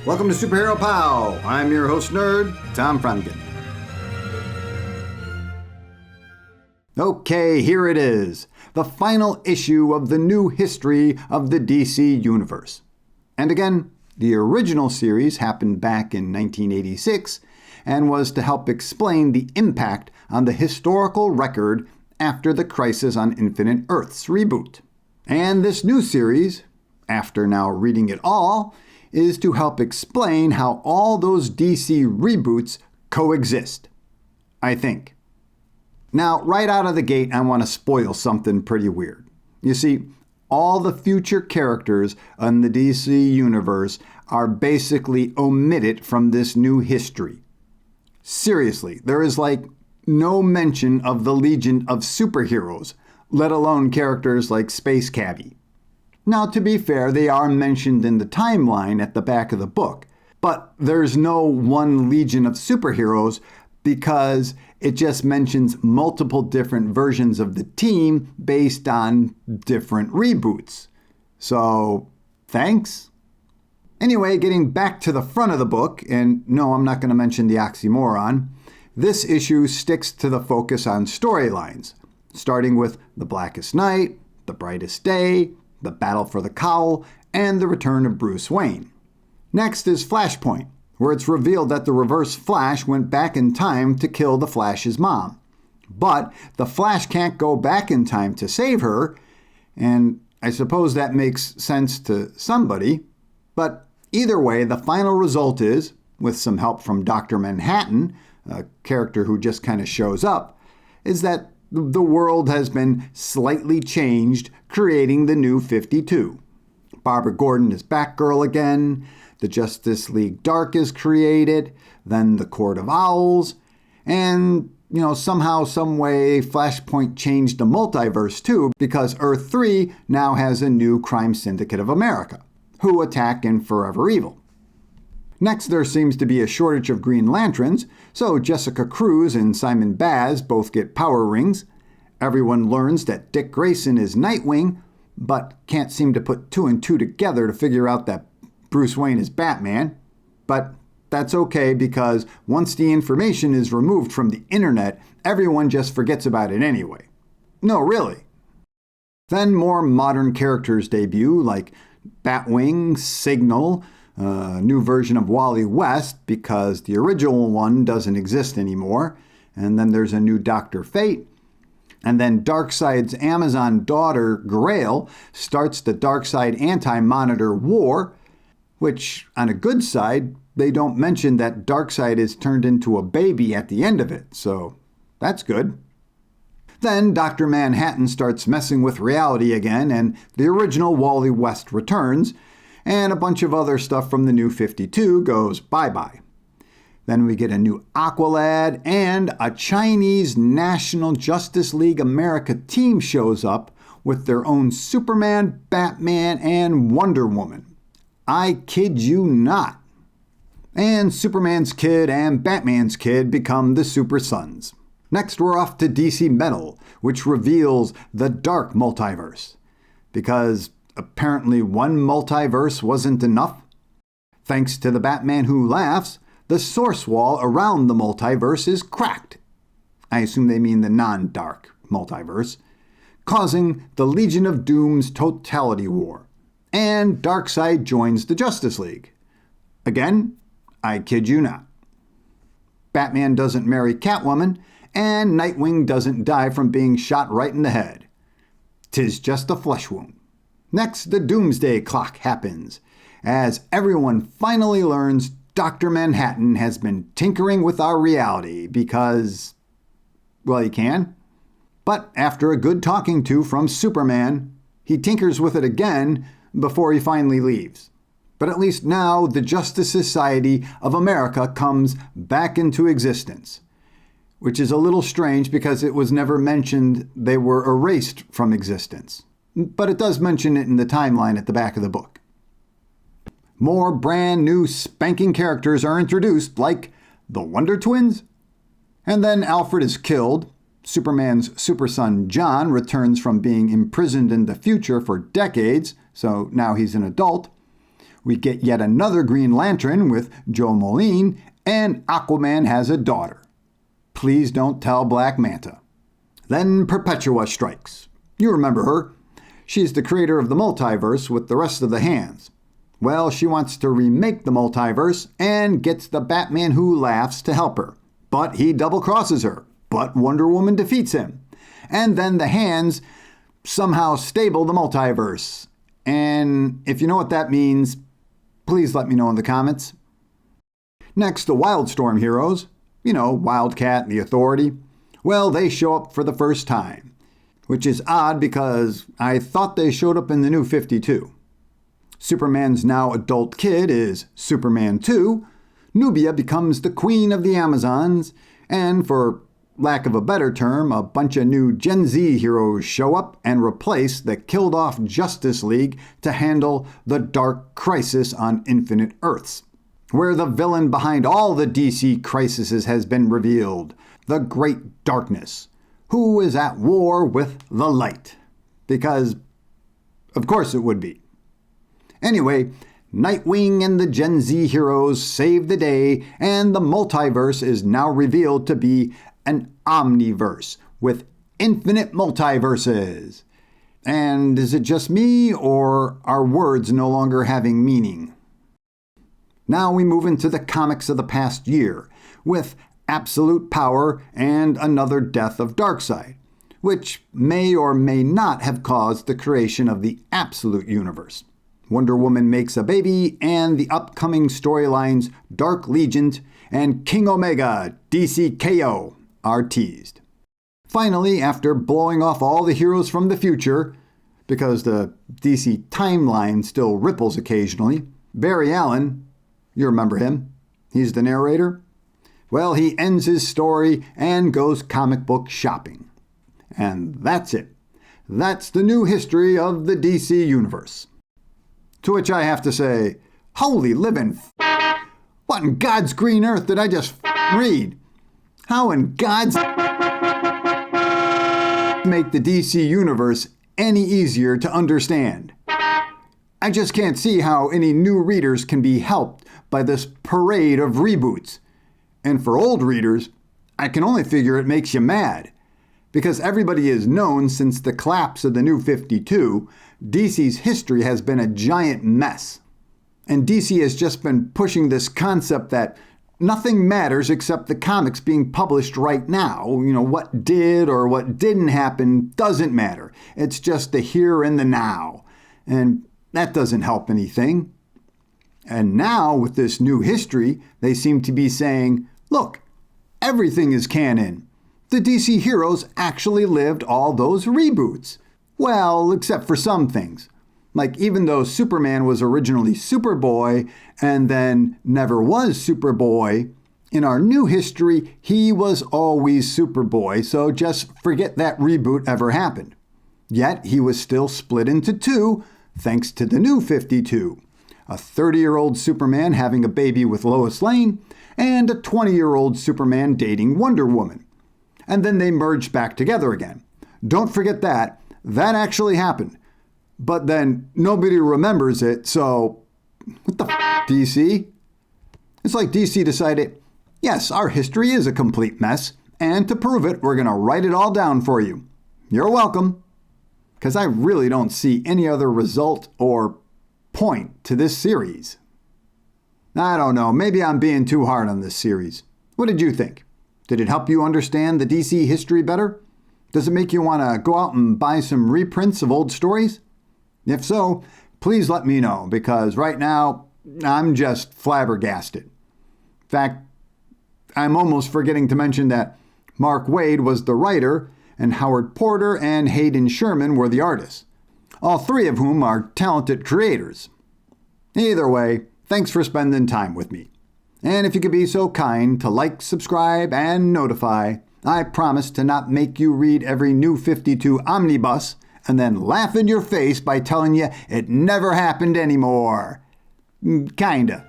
Welcome to Superhero Pow! I'm your host nerd, Tom Fremgen. Okay, here it is. The final issue of the new history of the DC Universe. And again, the original series happened back in 1986 and was to help explain the impact on the historical record after the Crisis on Infinite Earths reboot. And this new series, after now reading it all, is to help explain how all those DC reboots coexist. I think. Now, right out of the gate, I want to spoil something pretty weird. You see, all the future characters in the DC universe are basically omitted from this new history. Seriously, there is no mention of the Legion of Superheroes, let alone characters like Space Cabbie. Now, to be fair, they are mentioned in the timeline at the back of the book, but there's no one Legion of Superheroes because it just mentions multiple different versions of the team based on different reboots. So, thanks. Anyway, getting back to the front of the book, and no, I'm not going to mention the oxymoron, this issue sticks to the focus on storylines, starting with The Blackest Night, The Brightest Day, The Battle for the Cowl, and the return of Bruce Wayne. Next is Flashpoint, where it's revealed that the Reverse Flash went back in time to kill the Flash's mom. But the Flash can't go back in time to save her, and I suppose that makes sense to somebody. But either way, the final result is, with some help from Dr. Manhattan, a character who just kind of shows up, is that the world has been slightly changed, creating the new 52. Barbara Gordon is Batgirl again, the Justice League Dark is created, then the Court of Owls, and, somehow, someway, Flashpoint changed the multiverse too, because Earth 3 now has a new crime syndicate of America, who attack in Forever Evil. Next, there seems to be a shortage of Green Lanterns, so Jessica Cruz and Simon Baz both get power rings. Everyone learns that Dick Grayson is Nightwing, but can't seem to put two and two together to figure out that Bruce Wayne is Batman. But that's okay because once the information is removed from the internet, everyone just forgets about it anyway. No, really. Then more modern characters debut, like Batwing, Signal, a new version of Wally West because the original one doesn't exist anymore. And then there's a new Dr. Fate. And then Darkseid's Amazon daughter, Grail, starts the Darkseid Anti-Monitor War, which, on a good side, they don't mention that Darkseid is turned into a baby at the end of it, so that's good. Then Dr. Manhattan starts messing with reality again, and the original Wally West returns, and a bunch of other stuff from the new 52 goes bye-bye. Then we get a new Aqualad, and a Chinese National Justice League America team shows up with their own Superman, Batman, and Wonder Woman. I kid you not. And Superman's kid and Batman's kid become the Super Sons. Next, we're off to DC Metal, which reveals the Dark Multiverse. Because apparently one multiverse wasn't enough. Thanks to the Batman Who Laughs, the source wall around the multiverse is cracked. I assume they mean the non-dark multiverse, causing the Legion of Doom's totality war. And Darkseid joins the Justice League. Again, I kid you not. Batman doesn't marry Catwoman, and Nightwing doesn't die from being shot right in the head. 'Tis just a flesh wound. Next, the Doomsday Clock happens, as everyone finally learns Dr. Manhattan has been tinkering with our reality because, well, he can. But after a good talking to from Superman, he tinkers with it again before he finally leaves. But at least now the Justice Society of America comes back into existence, which is a little strange because it was never mentioned they were erased from existence. But it does mention it in the timeline at the back of the book. More brand new spanking characters are introduced, like the Wonder Twins. And then Alfred is killed. Superman's super son John returns from being imprisoned in the future for decades, so now he's an adult. We get yet another Green Lantern with Joe Moline, and Aquaman has a daughter. Please don't tell Black Manta. Then Perpetua strikes. You remember her. She's the creator of the multiverse with the rest of the hands. Well, she wants to remake the multiverse and gets the Batman Who Laughs to help her. But he double-crosses her. But Wonder Woman defeats him. And then the hands somehow stable the multiverse. And if you know what that means, please let me know in the comments. Next, the Wildstorm heroes. You know, Wildcat and the Authority. Well, they show up for the first time, which is odd because I thought they showed up in the New 52. Superman's now adult kid is Superman 2. Nubia becomes the queen of the Amazons, and for lack of a better term, a bunch of new Gen Z heroes show up and replace the killed-off Justice League to handle the Dark Crisis on Infinite Earths, where the villain behind all the DC crises has been revealed, the Great Darkness, who is at war with the light. Because, of course it would be. Anyway, Nightwing and the Gen Z heroes save the day, and the multiverse is now revealed to be an omniverse with infinite multiverses. And is it just me, or are words no longer having meaning? Now we move into the comics of the past year, with Absolute Power and another death of Darkseid, which may or may not have caused the creation of the Absolute Universe. Wonder Woman makes a baby, and the upcoming storylines Dark Legion and King Omega DCKO are teased. Finally, after blowing off all the heroes from the future, because the DC timeline still ripples occasionally, Barry Allen, you remember him, he's the narrator? Well, he ends his story and goes comic book shopping. And that's it. That's the new history of the DC Universe. To which I have to say, holy living what in God's green earth did I just read? How in God's make the DC Universe any easier to understand? I just can't see how any new readers can be helped by this parade of reboots. And for old readers, I can only figure it makes you mad. Because everybody has known since the collapse of the New 52, DC's history has been a giant mess. And DC has just been pushing this concept that nothing matters except the comics being published right now. You know, what did or what didn't happen doesn't matter. It's just the here and the now. And that doesn't help anything. And now, with this new history, they seem to be saying, look, everything is canon. The DC heroes actually lived all those reboots. Well, except for some things. Like even though Superman was originally Superboy and then never was Superboy, in our new history, he was always Superboy, so just forget that reboot ever happened. Yet he was still split into two, thanks to the New 52. A 30-year-old Superman having a baby with Lois Lane, and a 20-year-old Superman dating Wonder Woman. And then they merged back together again. Don't forget that. That actually happened. But then nobody remembers it, so what the DC? It's like DC decided, yes, our history is a complete mess, and to prove it, we're going to write it all down for you. You're welcome. Because I really don't see any other result or point to this series. I don't know, maybe I'm being too hard on this series. What did you think? Did it help you understand the DC history better? Does it make you want to go out and buy some reprints of old stories? If so, please let me know, because right now, I'm just flabbergasted. In fact, I'm almost forgetting to mention that Mark Waid was the writer, and Howard Porter and Hayden Sherman were the artists, all three of whom are talented creators. Either way, thanks for spending time with me. And if you could be so kind to like, subscribe, and notify, I promise to not make you read every New 52 omnibus and then laugh in your face by telling you it never happened anymore. Kinda.